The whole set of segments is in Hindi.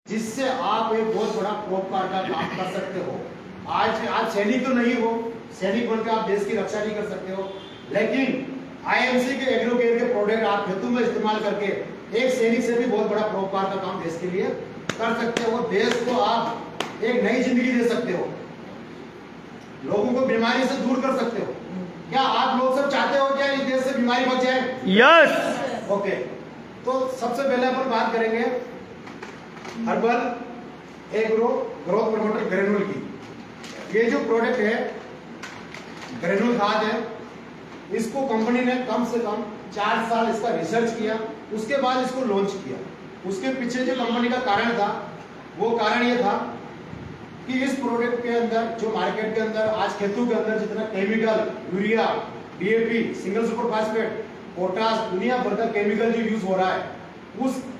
जिससे आप एक बहुत बड़ा परोपकार का काम कर सकते हो। आज सैनिक तो नहीं हो, सैनिक बनकर आप देश की रक्षा नहीं कर सकते हो, लेकिन आईएमसी के एग्रोकेयर के प्रोडक्ट आप खेतों में इस्तेमाल करके एक सैनिक से भी बहुत बड़ा परोपकार का काम देश के लिए कर सकते हो। देश को आप एक नई जिंदगी दे सकते हो, लोगों को बीमारी से दूर कर सकते हो। क्या आप लोग सब चाहते हो क्या इस देश से बीमारी बच जाए? यस। ओके, तो सबसे पहले अपन बात करेंगे herbal agro growth promoter granule की। ये जो प्रोडक्ट है ग्रेनुल खाद है, इसको कंपनी ने कम से कम 4 साल इसका रिसर्च किया, उसके बाद इसको लॉन्च किया। उसके पीछे जो कंपनी का कारण था, वो कारण ये था कि इस प्रोडक्ट के अंदर जो मार्केट के अंदर आज खेतों के अंदर जितना chemical, urea, DAP, single super phosphate, potash, दुनिया भर का केमिकल जो यूज हो रहा है,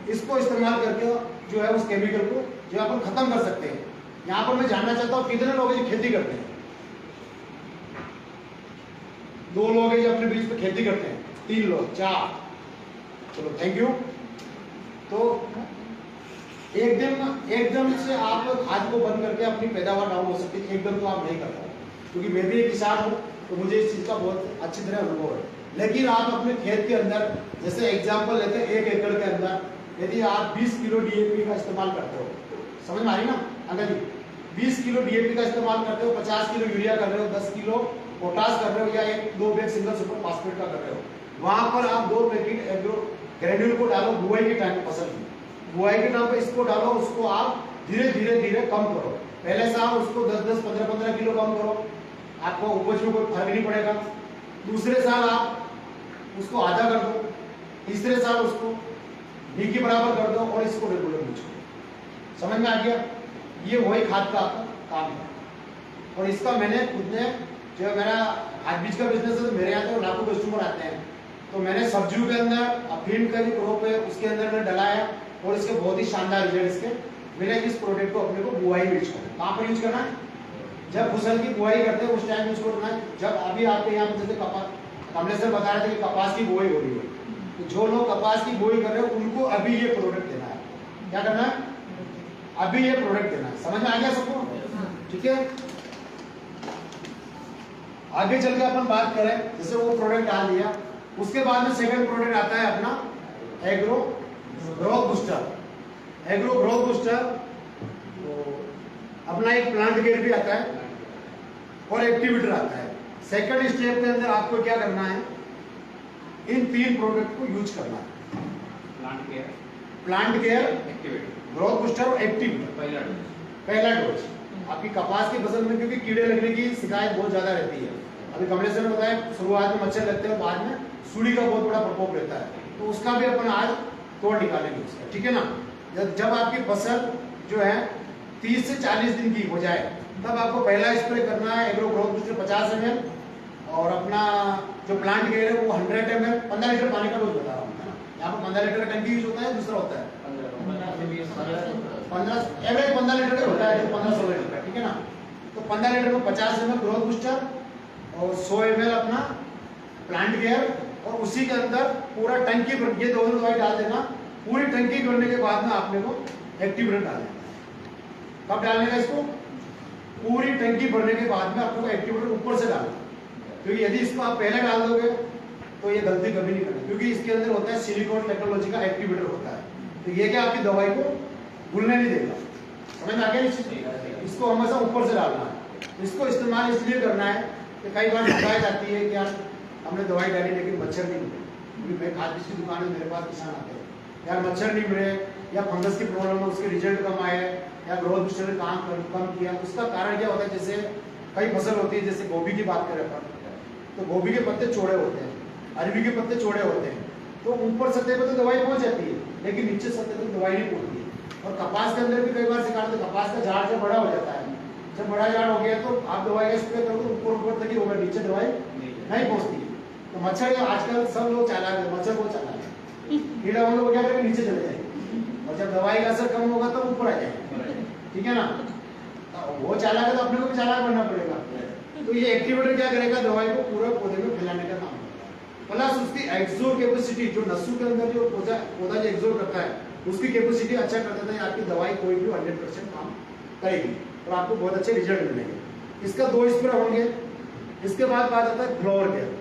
इसको इस्तेमाल करके जो है उस केमिकल को जो अपन खत्म कर सकते हैं। यहाँ पर मैं जानना चाहता हूँ कितने लोग जो खेती करते हैं? 2 लोग हैं जो अपने बीच में खेती करते हैं, 3 लोग, 4, चलो थैंक यू। तो एकदम से आप खाद को बंद करके अपनी पैदावार डाउन हो सकती है, एकदम तो आप नहीं कर पाओ, क्योंकि मैं भी एक किसान हूँ तो मुझे इस चीज का बहुत अच्छी तरह अनुभव है। लेकिन आप अपने खेत के अंदर, जैसे एग्जांपल लेते हैं 1 एकड़ के अंदर यदि आप 20 किलो डीएपी का इस्तेमाल करते हो, समझ में आ रही ना अंकल जी? 20 किलो डीएपी का इस्तेमाल करते हो, 50 किलो यूरिया कर रहे हो, 10 किलो पोटास कर रहे हो, या 1-2 बैग सिंगल सुपर फास्फेट का कर रहे हो, वहां पर आप 2 पैकेट एग्रो ग्रेन्यूल को डालो बुआई के टाइम पे, फसल की बुआई के टाइम पे इसको डालो, उसको आप धीरे कम करो। पहले साल उसको 10-10, 15-15 किलो कम करो, आपको उपज में कोई फर्क नहीं पड़ेगा। दूसरे साल आप उसको आधा कर दो, तीसरे साल उसको डी के बराबर कर दो और इसको रेगुलर यूज करो। समझ में आ गया? ये वही खाद का आपका काम है। और इसका मैंने खुद ने, जो मेरा खाद बीज का बिजनेस है, तो मेरे यहाँ तो लाखों कस्टमर आते हैं, तो मैंने सब्जियों के अंदर अफीम का जो क्रॉप है उसके अंदर मैंने डलाया और इसके बहुत ही शानदार रिजल्ट इसके मैंने इस प्रोडक्ट को अपने को बुआई में यूज करना। कहाँ पर यूज करना है? जब फसल की बुआई करते हैं उस टाइम यूज करना है। जब अभी आपके यहाँ पर जैसे कमलेश सर बता रहे थे कि कपास की बुआई हो रही है, तो जो लोग कपास की बुआई कर रहे हैं उनको अभी ये प्रोडक्ट देना है। क्या करना है? अभी ये प्रोडक्ट देना है। समझ में आ गया सबको? ठीक है, आगे चल के अपन बात करें, जैसे वो प्रोडक्ट डाल दिया, उसके बाद में सेकंड प्रोडक्ट आता है अपना agro growth booster. Agro growth booster अपना एक प्लांट केयर भी आता है और एक्टिवेटर आता है। सेकंड स्टेप के अंदर आपको क्या करना है? इन 3 प्रोडक्ट को यूज करना है। Plant care, activator, growth booster और एक्टिवेटर। पहला डोज आपकी कपास की फसल में, क्योंकि कीड़े लगने की शिकायत बहुत ज्यादा रहती है। अभी कमलेश सर ने बताया शुरुआत में मच्छर लगते हैं, बाद में सूड़ी का बहुत बड़ा प्रकोप रहता है, तो उसका भी अपन आज तोड़ निकालेंगे उसका, ठीक है ना? जब आपकी फसल जो है 30 से 40 दिन की हो जाए, तब आपको पहला स्प्रे करना है एग्रो ग्रोथ बूस्टर 50 ml, और अपना जो प्लांट केयर है वो 100 ml, 15 लीटर पानी का डोज बता रहा हूँ। यहाँ पर 15 लीटर का टंकी यूज होता है, दूसरा होता है 15 एवरेज 15 लीटर का होता है, 15-16 लीटर का, ठीक है ना? तो 15 लीटर में 50 ml ग्रोथ बूस्टर और 100 ml अपना प्लांट केयर, और उसी के अंदर पूरा टंकी भर, ये दोनों दवाई डाल देना। पूरी टंकी भरने के बाद में आपने को एक्टिवेटर डाल देना। कब डालने का इसको? पूरी टंकी भरने के बाद में आपको एक्टिवेटर ऊपर से डालना, क्योंकि यदि इसको आप पहले डाल दोगे तो ये गलती कभी नहीं करनी, क्योंकि इसके अंदर होता है सिलिकॉन टेक्नोलॉजी का एक्टिवेटर होता है, तो ये क्या आपकी दवाई को घुलने नहीं देगा। समझ में आ गया? इसको हमेशा ऊपर से डालना है। इसको इस्तेमाल इसलिए करना है कि कई बार शिकायत आती है कि यार हमने दवाई डाली लेकिन मच्छर नहीं मिले, क्योंकि मैं खाद बीज की दुकान में मेरे पास किसान आते हैं, यार मच्छर नहीं मिले, या फंगस की प्रॉब्लम है, उसके रिजल्ट कम आए, या ग्रोथ बूस्टर ने काम कम किया। उसका कारण क्या होता है? जैसे कई फसल होती है, जैसे गोभी की बात करें अपन, तो गोभी के पत्ते चौड़े होते हैं, अरबी के पत्ते चौड़े होते हैं, तो ऊपर सतह पे तो दवाई पहुंच जाती है, लेकिन नीचे सतह तक दवाई नहीं पहुंचती है। और कपास के अंदर भी कई बार शिकायत होती है, कपास का झाड़ जब बड़ा हो जाता है, जब बड़ा झाड़ हो गया तो आप दवाई का स्प्रे करो तो ऊपर तक ही होगा, नीचे दवाई नहीं पहुंचती। तो मच्छर आजकल सब लोग चालाक है, मच्छर बहुत चालाक है, कीड़ा हम लोग क्या करेंगे? नीचे चले जाएंगे, और जब दवाई का असर कम होगा तो ऊपर आ जाएंगे, ठीक है ना? वो चालाक है तो अपने को भी चालाक बनना पड़ेगा। तो ये एक्टिवेटर क्या करेगा? दवाई को पूरे पौधे में फैलाने का काम करेगा। प्लस उसकी एक्सोर कैपेसिटी, जो नसों के अंदर जो पौधा जो एक्सोर करता है, उसकी कैपेसिटी अच्छा कर देता है, आपकी दवाई कोई भी 100% काम करेगी और आपको बहुत अच्छे रिजल्ट मिलेंगे। इसका 2 स्प्रे होंगे। इसके बाद बात आता है फ्लावर केयर।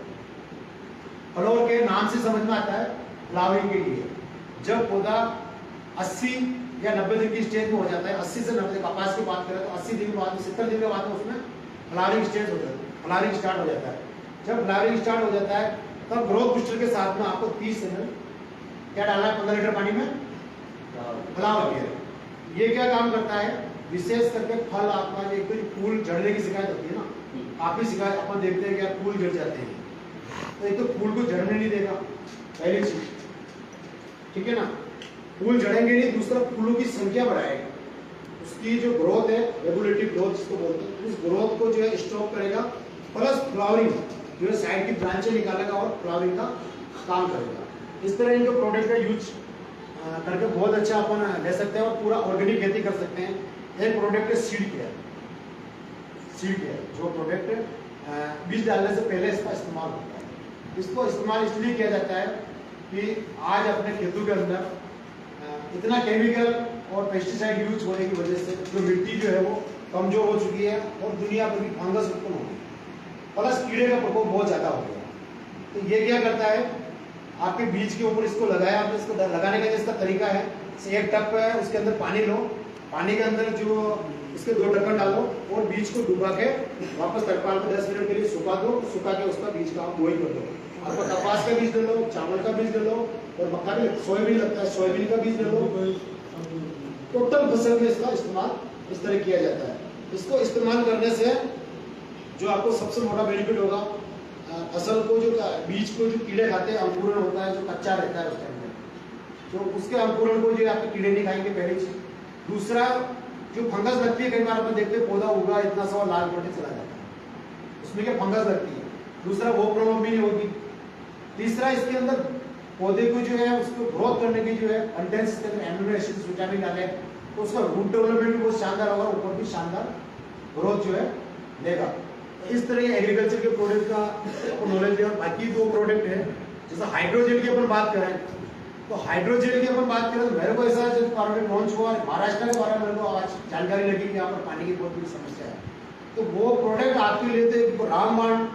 फ्लावर केयर नाम से समझ में आता है फ्लावरिंग के लिए। जब पौधा 80 या 90 दिन की स्टेज में हो जाता है, 80 से 90, कपास की बात करें तो 80 दिन के बाद 70 दिन के बाद उसमें फ्लावरिंग स्टेज हो जाता है, फ्लावरिंग स्टार्ट हो जाता है। जब फ्लावरिंग स्टार्ट हो जाता है तब ग्रोथ बूस्टर के साथ में आपको 30 ml क्या डालना है 15 लीटर पानी में फ्लावर केयर। ये क्या काम करता है, विशेष करके फल आपका एक तो फूल झड़ने की शिकायत होती है ना, आप भी शिकायत अपन देखते हैं कि फूल झड़ जाते हैं, तो एक तो फूल को झड़ने नहीं देगा पहली चीज, ठीक है ना, फूल झड़ेंगे नहीं, दूसरा फूलों की संख्या बढ़ाएगा, उसकी जो ग्रोथ है रेगुलेटिव ग्रोथ जिसको बोलते हैं, उस ग्रोथ को जो है स्टॉप करेगा, प्लस फ्लावरिंग जो है साइड की ब्रांचें निकालेगा और फ्लावरिंग का काम करेगा। इस तरह इनके प्रोडक्ट का यूज करके बहुत अच्छा अपन ले सकते हैं और पूरा ऑर्गेनिक खेती कर सकते हैं। एक प्रोडक्ट है सीड केयर। सीड केयर जो प्रोडक्ट बीज डालने से पहले इसका इस्तेमाल होता है। इसको इस्तेमाल इसलिए किया जाता है कि आज अपने खेतों के अंदर इतना केमिकल और पेस्टिसाइड यूज होने की वजह से जो मिट्टी जो है वो कमजोर हो चुकी है और दुनिया भर की फंगस उत्पन्न हो गई, प्लस कीड़े का प्रकोप बहुत ज्यादा हो गया। तो ये क्या करता है, आपके बीज के ऊपर इसको लगाया, आपने इसको लगाने का इसका तरीका है, एक टप है उसके अंदर पानी लो, पानी के अंदर जो इसके 2 ढक्कन डालो और बीज को डुबा के वापस तरपाल पे 10 मिनट के लिए सुखा दो, सुखा के उसका बीज का आप बोई कर दो। आपको कपास का बीज ले लो, चावल का बीज ले लो और मक्का भी, सोयाबीन लगता है सोयाबीन का बीज ले लो, टोटल फसल में इसका इस्तेमाल इस तरह किया जाता है। इसको इस्तेमाल करने से जो आपको सबसे बड़ा बेनिफिट होगा, फसल को जो बीज को जो कीड़े खाते हैं, अंकुरण होता है जो कच्चा रहता है उस टाइम में, तो उसके अंकुरण को जो आपके कीड़े नहीं खाएंगे पहली चीज। दूसरा जो फंगस लगती है, कई बार अपन देखते हैं पौधा उगा इतना सा लाल पड़ने चला जाता है, उसमें क्या फंगस लगती है, दूसरा वो प्रॉब्लम भी नहीं होगी। तीसरा इसके अंदर पौधे को जो है उसको ग्रोथ करने की जो है कंटेंट्स इसके अंदर एमिनो एसिड्स विटामिन डाले तो उसका रूट डेवलपमेंट भी बहुत शानदार होगा, ऊपर भी शानदार ग्रोथ जो है देगा। तो इस तरह एग्रीकल्चर के प्रोडक्ट का नॉलेज है। और बाकी 2 प्रोडक्ट है, जैसे हाइड्रोजेल की अपन बात करें तो हाइड्रोजेल की अपन बात करें तो मेरे को ऐसा जब प्रोडक्ट लॉन्च हुआ महाराष्ट्र के बारे में मेरे को आज जानकारी लगी कि यहाँ पर पानी की बहुत बड़ी समस्या है, तो वो प्रोडक्ट आपके लिए थे रामबाण